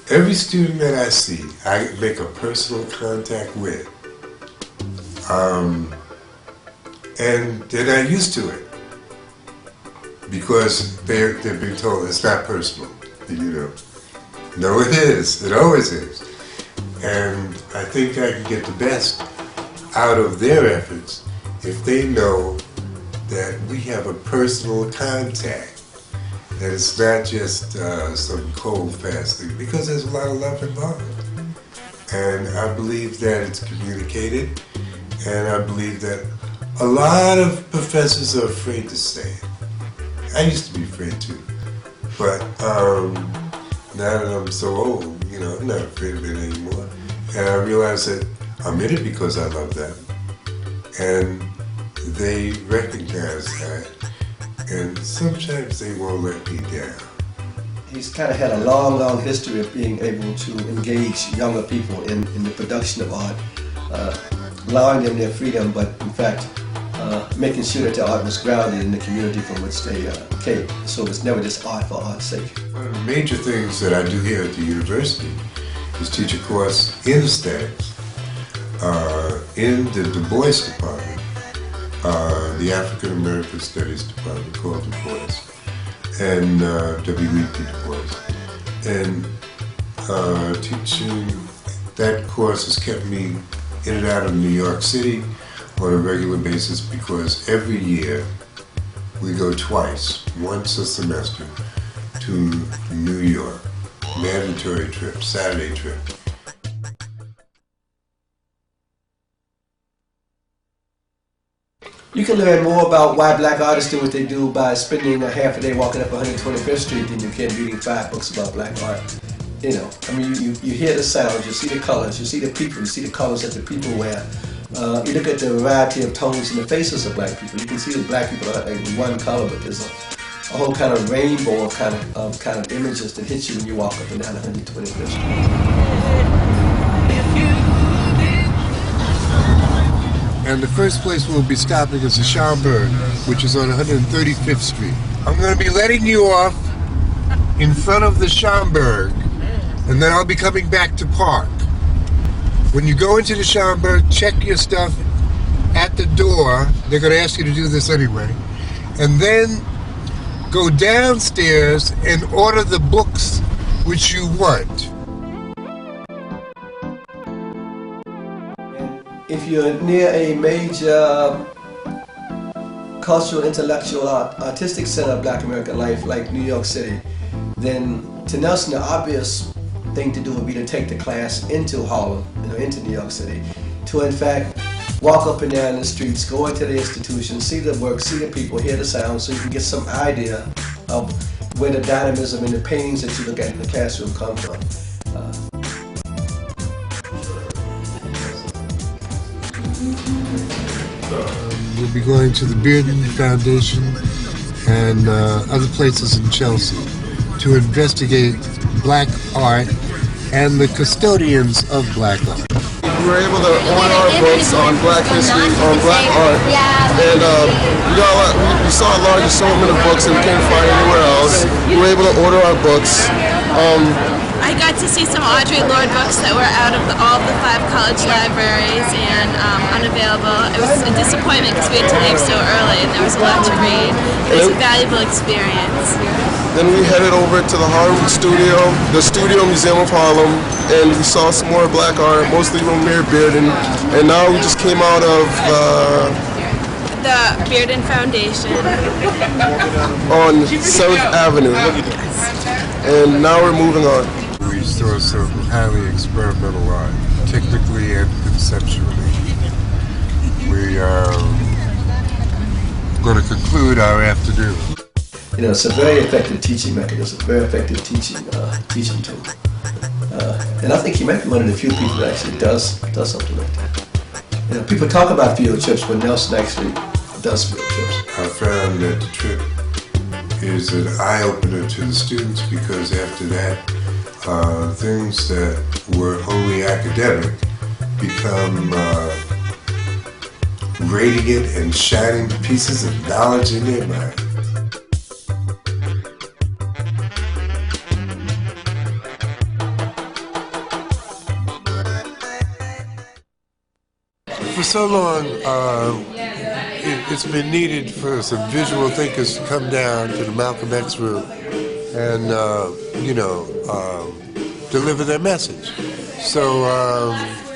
Every student that I see, I make a personal contact with. And they're not used to it because they've been told it's not personal, you know. No, it is. It always is. And I think I can get the best out of their efforts if they know that we have a personal contact, that it's not just some cold, fast thing, because there's a lot of love involved. And I believe that it's communicated, and I believe that a lot of professors are afraid to say it. I used to be afraid too, but now that I'm so old, you know, I'm not afraid of it anymore. And I realize that I'm in it because I love them. And they recognize that. And sometimes they won't let me down. He's kind of had a long, long history of being able to engage younger people in the production of art, allowing them their freedom, but in fact, making sure that their art was grounded in the community from which they came. So it's never just art for art's sake. One of the major things that I do here at the university is teach a course in aesthetics, in the Du Bois department, the African American Studies department called Du Bois, and W.E.P. Du Bois. And teaching that course has kept me in and out of New York City on a regular basis because every year we go twice, once a semester, to New York. Mandatory trip, Saturday trip. You can learn more about why black artists do what they do by spending a half a day walking up 125th Street than you can reading 5 books about black art. You know, I mean, you hear the sounds, you see the colors, you see the people, you see the colors that the people wear. You look at the variety of tones in the faces of black people. You can see that black people are like one color, but there's a whole kind of rainbow of kind of images that hit you when you walk up and down 125th Street. And the first place we'll be stopping is the Schomburg, which is on 135th Street. I'm going to be letting you off in front of the Schomburg, and then I'll be coming back to park. When you go into the Schomburg, check your stuff at the door. They're going to ask you to do this anyway. And then go downstairs and order the books which you want. If you're near a major cultural, intellectual, artistic center of black American life like New York City, then to Nelson the obvious thing to do would be to take the class into Harlem, you know, into New York City, to in fact walk up and down the streets, go into the institution, see the work, see the people, hear the sound, so you can get some idea of where the dynamism and the paintings that you look at in the classroom come from. We'll be going to the Bearden Foundation and other places in Chelsea to investigate black art and the custodians of black art. We were able to order our books on black history, on black art, and we saw a large assortment of books that we can't find anywhere else. We were able to order our books. I got to see some Audre Lorde books that were out of all of the 5 college libraries and unavailable. It was a disappointment because we had to leave so early and there was a lot to read. It was a valuable experience. Then we headed over to the Harlem studio, the Studio Museum of Harlem, and we saw some more black art, mostly from Bearden. And now we just came out of the Bearden Foundation on 7th Avenue. And now we're moving on. We saw some highly experimental art, technically and conceptually. We are going to conclude our afternoon. You know, it's a very effective teaching mechanism, very effective teaching tool. And I think he might be one of the few people that actually does something like that. You know, people talk about field trips, but Nelson actually does field trips. I found that the trip is an eye-opener to the students because after that, things that were only academic become radiant and shining pieces of knowledge in their mind. for so long, it's been needed for some visual thinkers to come down to the Malcolm X room and, deliver their message. So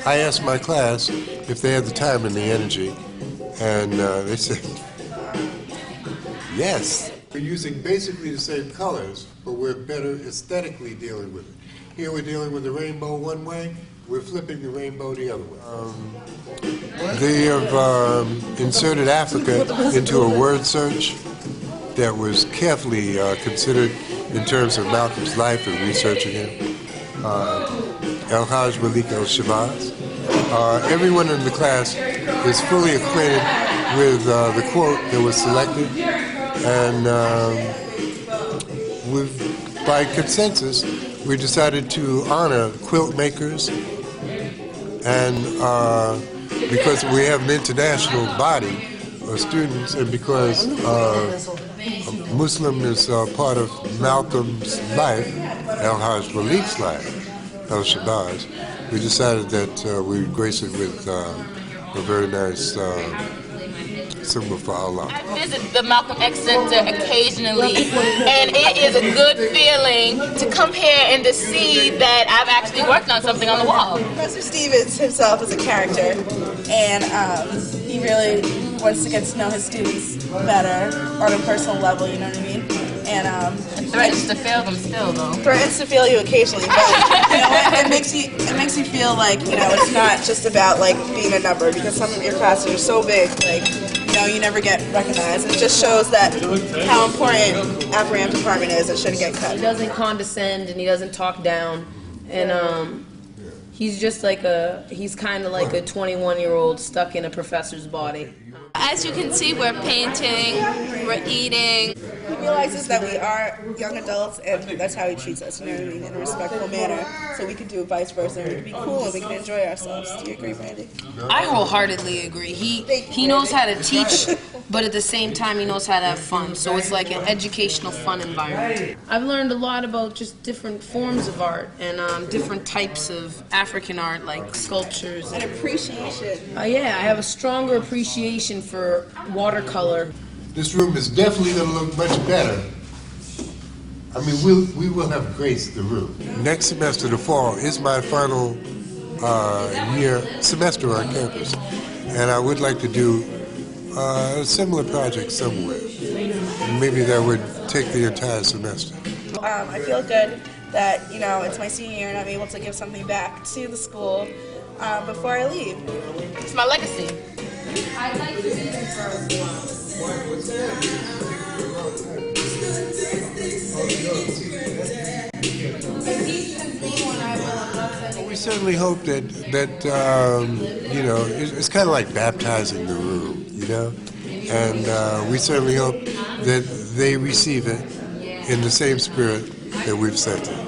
I asked my class if they had the time and the energy, and they said, yes. We're using basically the same colors, but we're better aesthetically dealing with it. Here we're dealing with the rainbow one way, we're flipping the rainbow the other way. They have inserted Africa into a word search that was carefully considered in terms of Malcolm's life and researching him. El-Hajj Malik El-Shabazz. Everyone in the class is fully acquainted with the quote that was selected, and by consensus, we decided to honor quilt makers, and because we have an international body of students, and because Muslim is part of Malcolm's life, El-Hajj Malik's life, El-Shabazz, we decided that we would grace it with a very nice symbol for Allah. I visit the Malcolm X Center occasionally, and it is a good feeling to come here and to see that I've actually worked on something on the wall. Professor Stevens himself is a character, and he really wants to get to know his students better on a personal level, you know what I mean? And Threatens to fail them still, though. Threatens to fail you occasionally, but it makes you feel like, it's not just about like being a number, because some of your classes are so big, like, you never get recognized. It just shows that how important Afro-Am department is. It shouldn't get cut. He doesn't condescend and he doesn't talk down, and he's just like he's kind of like a 21-year-old stuck in a professor's body. As you can see, we're painting, we're eating. He realizes that we are young adults, and that's how he treats us, you know what I mean, in a respectful manner. So we can do vice versa. We can be cool and we can enjoy ourselves. Do you agree, Brandy? I wholeheartedly agree. He knows how to teach, but at the same time he knows how to have fun. So it's like an educational, fun environment. I've learned a lot about just different forms of art and different types of African art, like sculptures. An appreciation. Yeah, I have a stronger appreciation for watercolor. This room is definitely going to look much better. I mean, we will have graced the room. Next semester, the fall, is my final semester on campus, and I would like to do a similar project somewhere. Maybe that would take the entire semester. I feel good that, it's my senior year and I'm able to give something back to the school before I leave. It's my legacy. I'd like to see them for a while. We certainly hope that it's kind of like baptizing the room, and we certainly hope that they receive it in the same spirit that we've sent it.